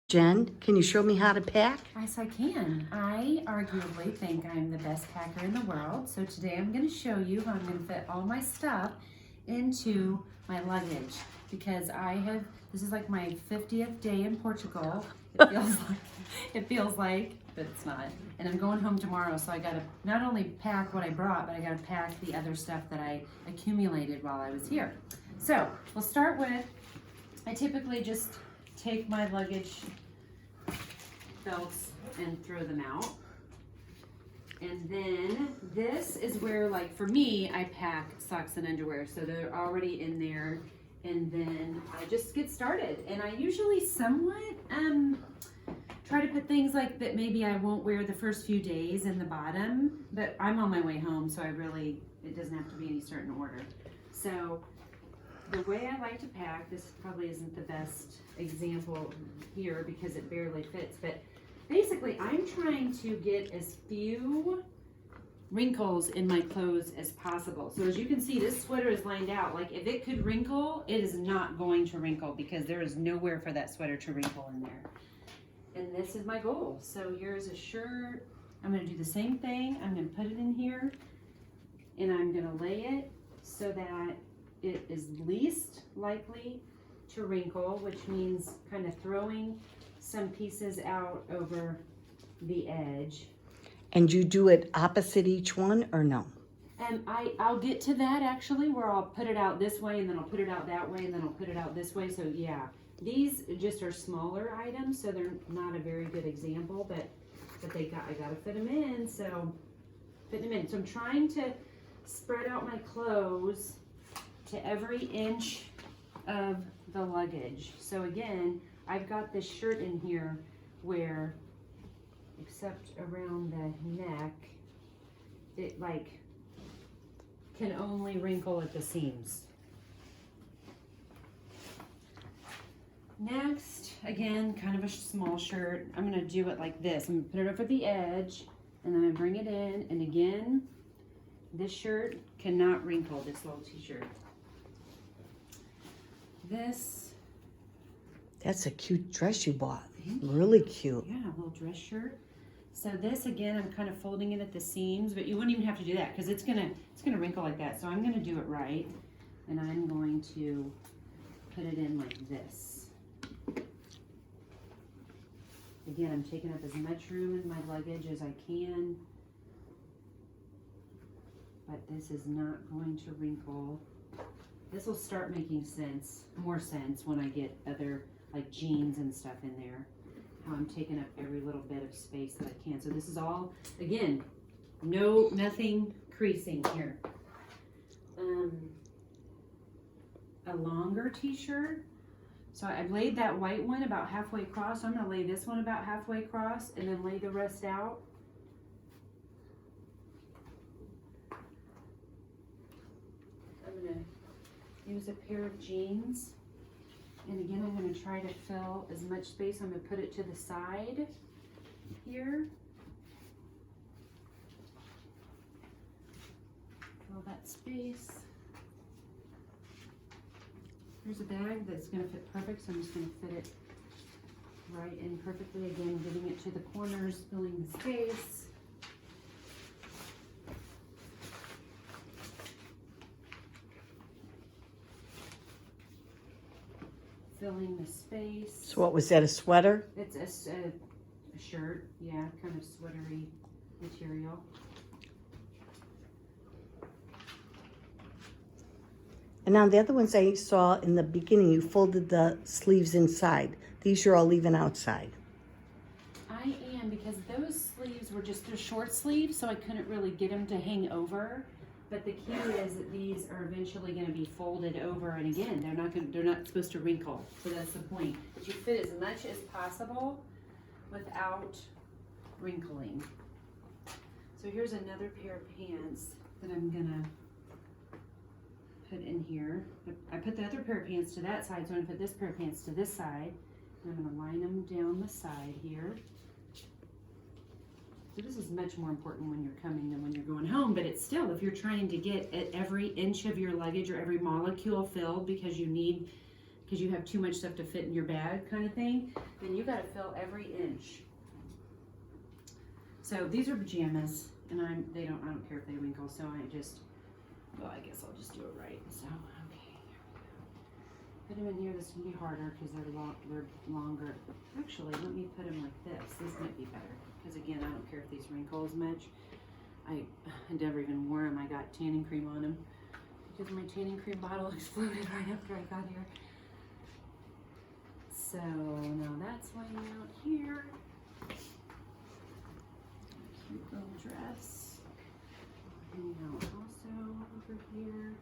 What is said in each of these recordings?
Jen, can you show me how to pack? Yes, I can. I arguably think I'm the best packer in the world. So today I'm going to show you how I'm going to fit all my stuff into my luggage because this is like my 50th day in Portugal. It feels like, but it's not. And I'm going home tomorrow, so I got to not only pack what I brought, but I got to pack the other stuff that I accumulated while I was here. So we'll start with, I typically just take my luggage belts and throw them out. And then this is where, like for me, I pack socks and underwear, so they're already in there. And then I just get started. And I usually somewhat try to put things like that maybe I won't wear the first few days in the bottom, but I'm on my way home, so it doesn't have to be any certain order. So the way I like to pack, this probably isn't the best example here because it barely fits, but basically I'm trying to get as few wrinkles in my clothes as possible. So as you can see, this sweater is lined out. Like if it could wrinkle, it is not going to wrinkle because there is nowhere for that sweater to wrinkle in there. And this is my goal. So here's a shirt. I'm gonna do the same thing. I'm gonna put it in here and I'm gonna lay it so that it is least likely to wrinkle, which means kind of throwing some pieces out over the edge. And you do it opposite each one or no? And I'll get to that actually, where I'll put it out this way and then I'll put it out that way and then I'll put it out this way. So yeah, these just are smaller items, so they're not a very good example, but I gotta fit them in, so fitting them in. So I'm trying to spread out my clothes to every inch of the luggage. So again, I've got this shirt in here where, except around the neck, it like can only wrinkle at the seams. Next, again, kind of a small shirt. I'm gonna do it like this. I'm gonna put it over the edge and then I bring it in, and again, this shirt cannot wrinkle, this little t-shirt. That's a cute dress you bought. Really cute. Yeah, a little dress shirt. So this, again, I'm kind of folding it at the seams, but you wouldn't even have to do that because it's gonna wrinkle like that. So I'm gonna do it right, and I'm going to put it in like this. Again, I'm taking up as much room in my luggage as I can, but this is not going to wrinkle. This will start making more sense when I get other like jeans and stuff in there. How I'm taking up every little bit of space that I can. So this is all, again, nothing creasing here. A longer t-shirt. So I've laid that white one about halfway across. So I'm gonna lay this one about halfway across and then lay the rest out. I'm gonna use a pair of jeans. And again, I'm going to try to fill as much space. I'm going to put it to the side here. Fill that space. Here's a bag that's going to fit perfect, so I'm just going to fit it right in perfectly. Again, getting it to the corners, filling the space. Filling the space. So what was that, a sweater? It's a shirt, yeah, kind of sweatery material. And now the other ones I saw in the beginning, you folded the sleeves inside. These you're all leaving outside. I am, because those sleeves were just a short sleeve, so I couldn't really get them to hang over. But the key is that these are eventually going to be folded over, and again, they're not supposed to wrinkle. So that's the point. That you fit as much as possible without wrinkling. So here's another pair of pants that I'm gonna put in here. I put the other pair of pants to that side, so I'm gonna put this pair of pants to this side. And I'm gonna line them down the side here. So this is much more important when you're coming than when you're going home, but it's still, if you're trying to get at every inch of your luggage or every molecule filled because you need because you have too much stuff to fit in your bag kind of thing, then you got to fill every inch. So these are pajamas, and I don't care if they wrinkle, so I guess I'll just do it right. So, okay, there we go. Put them in here. This can be harder because they're longer. Actually, let me put them like this. This might be better, because again, I don't care if these wrinkle as much. I never even wore them. I got tanning cream on them because my tanning cream bottle exploded right after I got here. So now that's laying out here. Cute little dress. Hanging out also over here.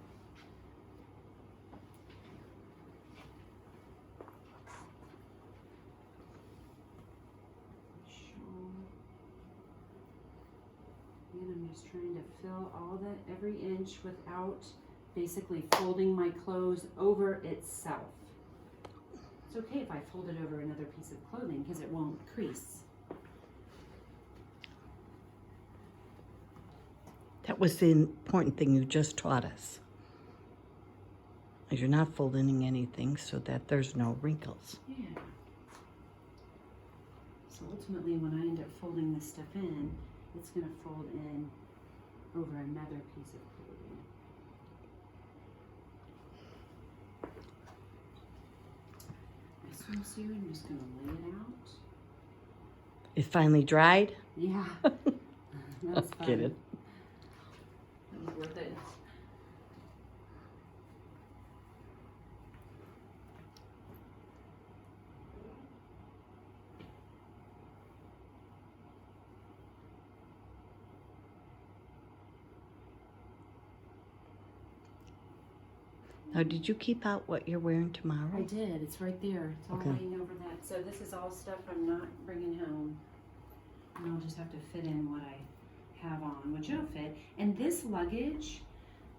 And I'm just trying to fill all that, every inch, without basically folding my clothes over itself. It's okay if I fold it over another piece of clothing because it won't crease. That was the important thing you just taught us. You're not folding anything so that there's no wrinkles. Yeah. So ultimately, when I end up folding this stuff in, it's going to fold in over another piece of clothing. My swimsuit, I'm just going to lay it out. It finally dried? Yeah. That's fun. Get it? That was worth it. Now, did you keep out what you're wearing tomorrow? I did. It's right there. It's all laying over that. So this is all stuff I'm not bringing home. And I'll just have to fit in what I have on, which it'll fit. And this luggage,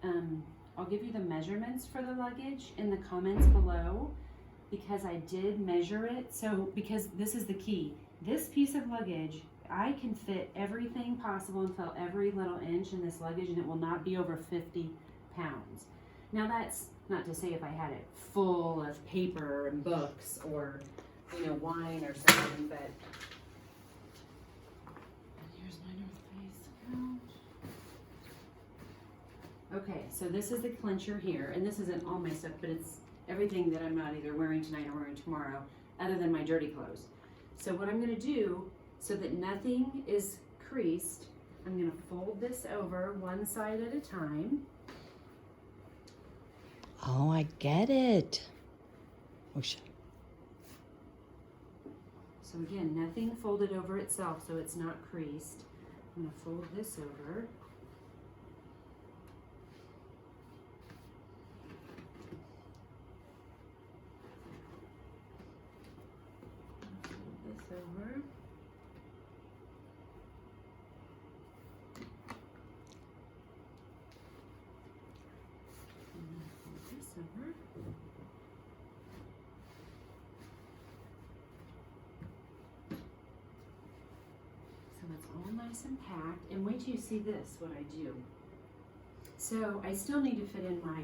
I'll give you the measurements for the luggage in the comments below, because I did measure it. So, because this is the key. This piece of luggage, I can fit everything possible and fill every little inch in this luggage, and it will not be over 50 pounds. Now that's not to say if I had it full of paper and books or, wine or something, but here's my North Face coat. Okay, so this is the clincher here, and this isn't all my stuff, but it's everything that I'm not either wearing tonight or wearing tomorrow, other than my dirty clothes. So what I'm gonna do, so that nothing is creased, I'm gonna fold this over one side at a time. Oh, I get it. Oh, shit. So again, nothing folded over itself, so it's not creased. I'm gonna fold this over. Fold this over. Over. So it's all nice and packed, and wait till you see this, what I do. So I still need to fit in my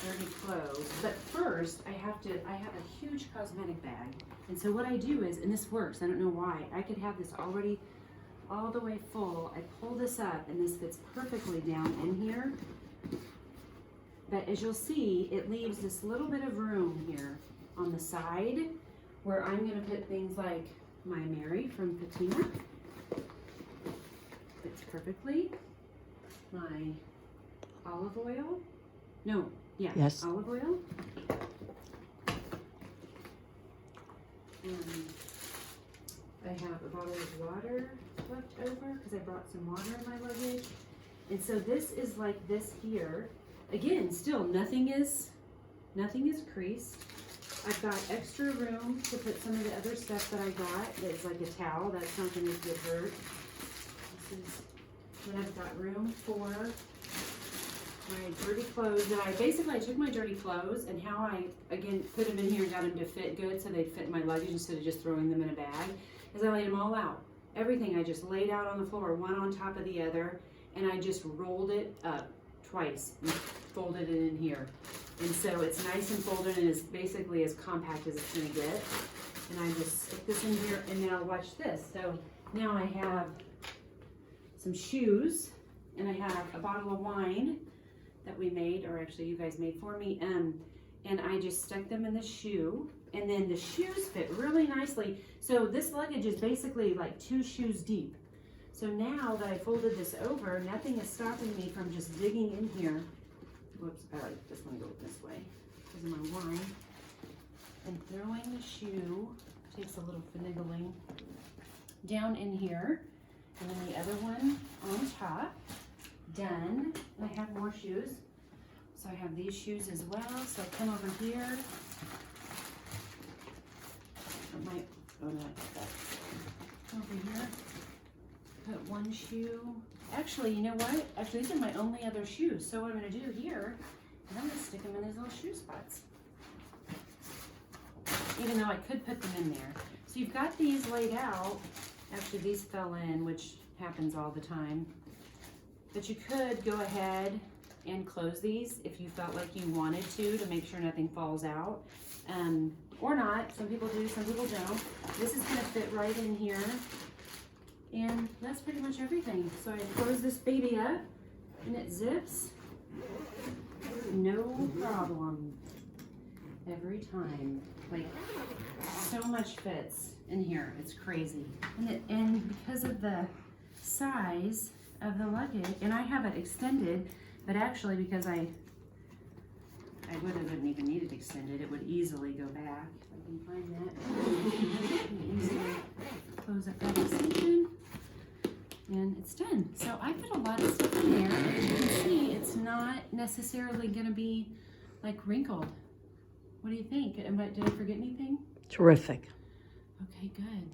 dirty clothes, but first I have a huge cosmetic bag, and so what I do is, and this works, I don't know why, I could have this already all the way full. I pull this up and this fits perfectly down in here. But as you'll see, it leaves this little bit of room here on the side where I'm gonna put things like my Mary from Patina. Fits perfectly. My olive oil. No, yeah, yes. Olive oil. And I have a bottle of water left over because I brought some water in my luggage. And so this is like this here. Again, still nothing is creased. I've got extra room to put some of the other stuff that I got that's like a towel. That's not going to get hurt. This is when I've got room for my dirty clothes. And I took my dirty clothes and how I, again, put them in here and got them to fit good so they'd fit in my luggage instead of just throwing them in a bag, is I laid them all out. Everything I just laid out on the floor, one on top of the other, and I just rolled it up twice and folded it in here. And so it's nice and folded and is basically as compact as it's gonna get. And I just stick this in here and now watch this. So now I have some shoes and I have a bottle of wine that we made, or actually you guys made for me. And I just stuck them in the shoe, and then the shoes fit really nicely. So this luggage is basically like 2 shoes deep. So now that I folded this over, nothing is stopping me from just digging in here. Whoops, I like this one go this way because of my wine. And throwing the shoe, takes a little finagling, down in here. And then the other one on top, done. And I have more shoes. So I have these shoes as well. So I come over here. Over here. Put one shoe. Actually, you know what? Actually, these are my only other shoes. So what I'm going to do here is I'm going to stick them in these little shoe spots. Even though I could put them in there. So you've got these laid out. Actually, these fell in, which happens all the time. But you could go ahead and close these if you felt like you wanted to make sure nothing falls out. Or not. Some people do, some people don't. This is going to fit right in here. And that's pretty much everything. So I close this baby up and it zips. No problem. Every time. Like, so much fits in here. It's crazy. And because of the size of the luggage, and I have it extended, but actually because I wouldn't even need it extended, it would easily go back. If I can find that. I can easily close up that extension. And it's done. So I put a lot of stuff in there. As you can see, it's not necessarily going to be like wrinkled. What do you think? Did I forget anything? Terrific. Okay, good.